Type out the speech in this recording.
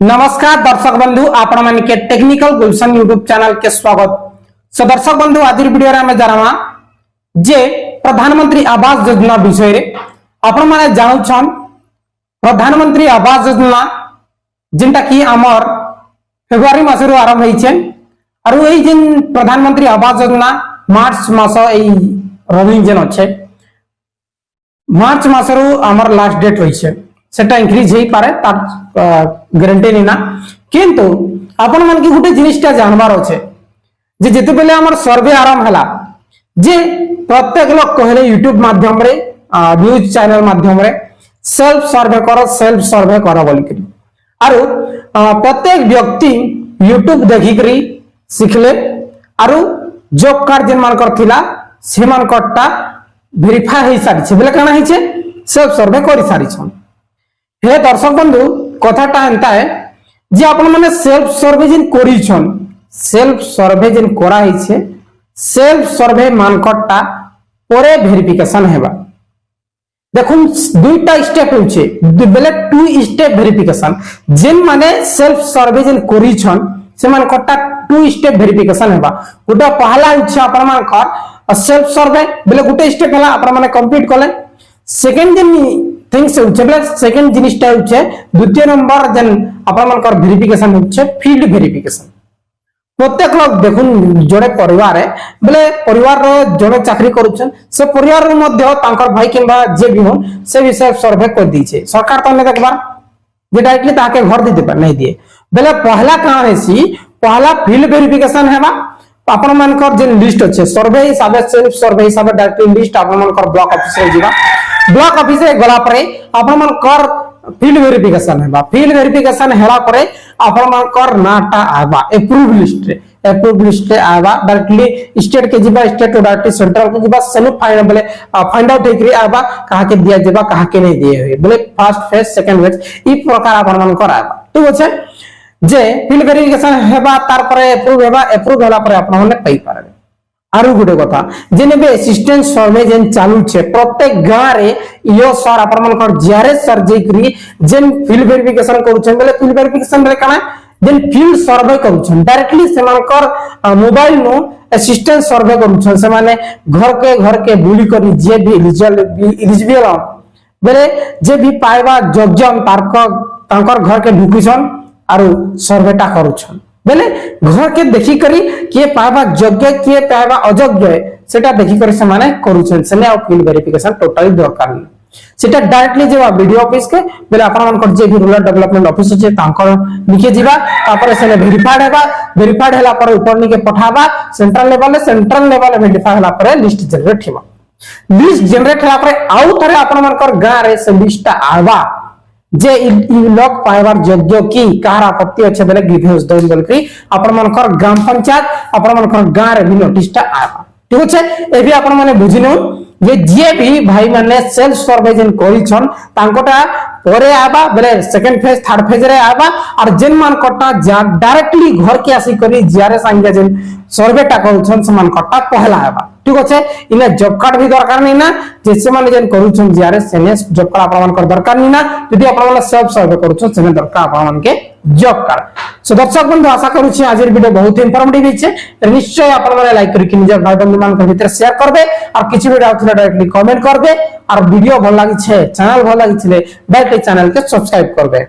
नमस्कार दर्शक बंधु आपण मानके टेक्निकल गुलशन यूट्यूब चैनल के स्वागत। सो दर्शक बंधु आज वीडियो रे हमें जाना जे प्रधानमंत्री आवास योजना विषय रे आपण माने जानू छन। प्रधानमंत्री आवास योजना जिनटा की हमर फेब्रुआरी मास रो आरंभ होई छै और एई जिन प्रधानमंत्री आवास योजना मार्च मास एई रनिंग जन अछि। मार्च मास रो हमर लास्ट डेट होई छै सेटा इंक्रीज हेई पारे तार ग्यारंटी नहीं ना किंतु आपण मन की गुटे जिनिसटा जानबार अछि जे जते बेले हमर सर्वे आरंभ हला जे प्रत्येक लोग कहले यूट्यूब माध्यम रे न्यूज चैनल माध्यम रे सेल्फ सर्वे करो बोल करी आरो प्रत्येक व्यक्ति यूट्यूब देखि करी सिखले आरो जॉब कार्ड जन मान करथिला से मान कट्टा वेरीफाई हेई सारी छै बेले काना हेई छै सेल्फ सर्वे करि सारी छन। हे दर्शक बंधु कथाटा एंता है जे आपण माने सेल्फ सर्वे जिन करी छन सेल्फ सर्वे जिन करा है छे सेल्फ सर्वे मानकटा परे वेरिफिकेशन हेबा देखुन दुईटा स्टेप होचे बेले टू स्टेप वेरिफिकेशन जिन माने सेल्फ सर्वे जिन करी छन से मानकटा टू स्टेप वेरिफिकेशन हेबा गुटा पहला होचे आपण मानकर सेल्फ सर्वे बेले गुटे स्टेप हला आपण माने कंप्लीट करले सेकंड जिन थिंग्स होचे बेले सेकंड जिनिसटा होचे द्वितीय नंबर जन आपण मानकर वेरिफिकेशन होचे फील्ड वेरिफिकेशन। प्रत्येक लोग देखुन जोड़े परिवार है बेले परिवार रो जोड़े चाकरी करूछन से परिवार रो मध्य तांकर भाई किबा जे भी हो से भी सेल्फ सर्वे कर दी छे सरकार तने देखबार जे डायरेक्टली ताके घर दे देबा नहीं दिए बेले पहला कहां हेसी पहला फील्ड वेरिफिकेशन हेबा आपण मानकर जे लिस्ट अछि सर्वे हिसाब से सेल्फ सर्वे हिसाब से डायरेक्टली लिस्ट आपण मानकर ब्लॉक ऑफिस रे जीवा ब्लॉक ऑफिस रे गला परे आपण मानकर फील्ड वेरिफिकेशन हेबा फील्ड वेरिफिकेशन हेला परे आपण मानकर नाटा आबा अप्रूव लिस्ट रे आबा डायरेक्टली स्टेट के जीवा स्टेट डायरेक्टली सेंट्रल के जीवा सेनु फाइनल बेले फाइंड आउट हेकरी आबा कहा के दिया जेबा कहा के नहीं दिए होय बेले फर्स्ट फेज सेकंड फेज ई प्रकार आपण मानकर आबा ठीक अछि जे फील्ड वेरिफिकेशन हेबा तार परे अप्रूव होला परे आपण माने पई पारे। आरु गुटे कथा जेने बे असिस्टेंट सर्वे जेन चालू छे प्रत्येक गां रे यो सर आपण मानकर जीआरएस सर जेकरी जेन फील्ड वेरिफिकेशन करूछन बेले फील्ड वेरिफिकेशन बेले काना जेन फील्ड सर्वे करूछन डायरेक्टली से मानकर मोबाइल नो असिस्टेंट सर्वे करूछन से माने घर के बुली करी जे भी एलिजिबल बेले जे भी पाइबा योग्य तांकर घर के ढुकिसन आरो सर्वेटा करूछन बेले घर के देखि करी किए पाइबा योग्य किए पाइबा अयोग्य सेटा देखि करी से माने करूछन सेने आ फील्ड वेरिफिकेशन टोटली दरकार नै सेटा डायरेक्टली जेबा वीडियो ऑफिस के बेले आपण मानकर जे भी रूरल डेवलपमेंट ऑफिस छै तांकर लिखे जीवा तापर सेने वेरीफाइड हला पर ऊपर निके पठाबा सेंट्रल लेवल वेरीफाई हला पर लिस्ट जनरेट हला पर आउ थरे आपण मानकर गां रे से लिस्ट आवा जे लोग पाइबार योग्य की कहार आपत्ति अच्छे बेले ग्रीवेंस दौन बोलकरी आपण मानकर ग्राम पंचायत आपण मानकर गां रे भी नोटिसटा आबा ठीक अछि। ए भी आपण माने बुझिनो जे भी भाई माने सेल्फ सर्वे जन करी छन तांकोटा परे आबा बेले सेकंड फेज थर्ड फेज रे आबा और जेन मान कटा डायरेक्टली घर के आसी करी जिआरएस संगे जेन सर्वेटा करूछन समान कटा पहला आबा ठीक अछि। इने जॉब कार्ड भी दरकार नै ना जैसे माने जेन करूछन जिआरएस सेने जॉब कार्ड आपण मानकर दरकार नै ना यदि आपण माने सेल्फ सर्वे करूछन सेने दरकार आपण मानके जॉब कार्ड। सो दर्शक बंधु आशा करू छी आज वीडियो बहुत इंफॉर्मेटिव छै निश्चय आपण माने लाइक करी कि निजर भाई बंधु मान के भीतर शेयर करबे और किछि वीडियो आउथले डायरेक्टली कमेंट करबे और वीडियो भल लागि छै चैनल भल लागि छिले डायरेक्टली चैनल के सब्सक्राइब करबे।